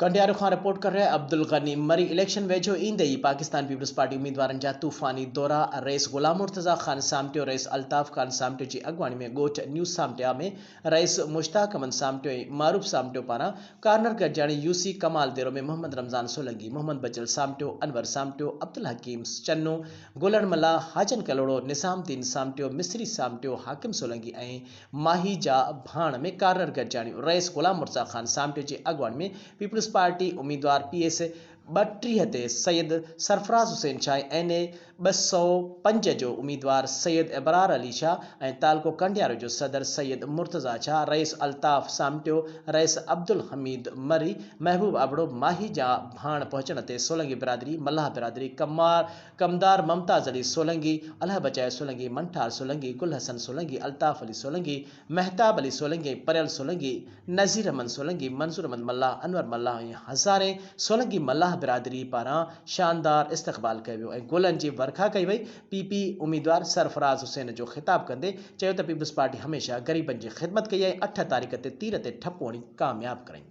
कंडियारो खां रिपोर्ट कर रहे अब्दुल गनी मरी इलेक्शन वेझो ईंदे ही पाकिस्तान पीपल्स पार्टी उम्मीदवार जा तूफ़ानी दौरा रईस गुलाम मुर्तज़ा खान सामटियो रईस अल्ताफ़ खान सामटियो की अगवानी में गोठ न्यूज़ सामटिया में रईस मुश्ताक अमन सामटियो मारूफ सामटियो पारा कार्नर गजानी यूसी कमाल देरो में मोहम्मद रमज़ान सोलंकी मोहम्मद बचल सामटियो अनवर सामटियो अब्दुल हकीम चन्नो गोलन मल्ला हाजन कलोड़ो निसामुद्दीन सामटियो मिस्री सामटियो हाकिम सोलंकी माही जा भाण में कार्नर गजानी रईस गुलाम मुर्तज़ा खान सामटियो की अगवानी में पीपल्स पार्टी उम्मीदवार PS 32 ते सैयद सरफराज हुसैन शाह NA 205 जो उम्मीदवार सैयद इबरार अली शाह तालको कंडियारो जो सदर सैयद मुर्तज़ा शाह रईस अल्ताफ़ सामटियो रईस अब्दुल हमीद मरी महबूब अबड़ो माही जा भाण पहुंचण ते सोलंकी बिरादरी मल्लाह बिरादरी कमदार मुमताज़ अली सोलंकी अल्लाह बचाए सोलंकी मंठार सोलंकी गुल हसन सोलंकी अल्ताफ़ अली सोलंकी महताब अली सोलंकी परियल सोलंकी नज़ीर अहमद सोलंकी मंसूर अहमद मल्लाह अनवर मल्लाह हज़ारे सोलंकी मल्लाह बिरादरी पारा शानदार इस्तकबाल किया गोलन की वरखा कई वही PP उम्मीदवार सरफराज हुसैन जो खिताब कंदे चयो त पीपल्स पार्टी हमेशा गरीबन की खिदमत कई है 8 तारीख़ ते तीर ते ठप होनी कामयाब करें।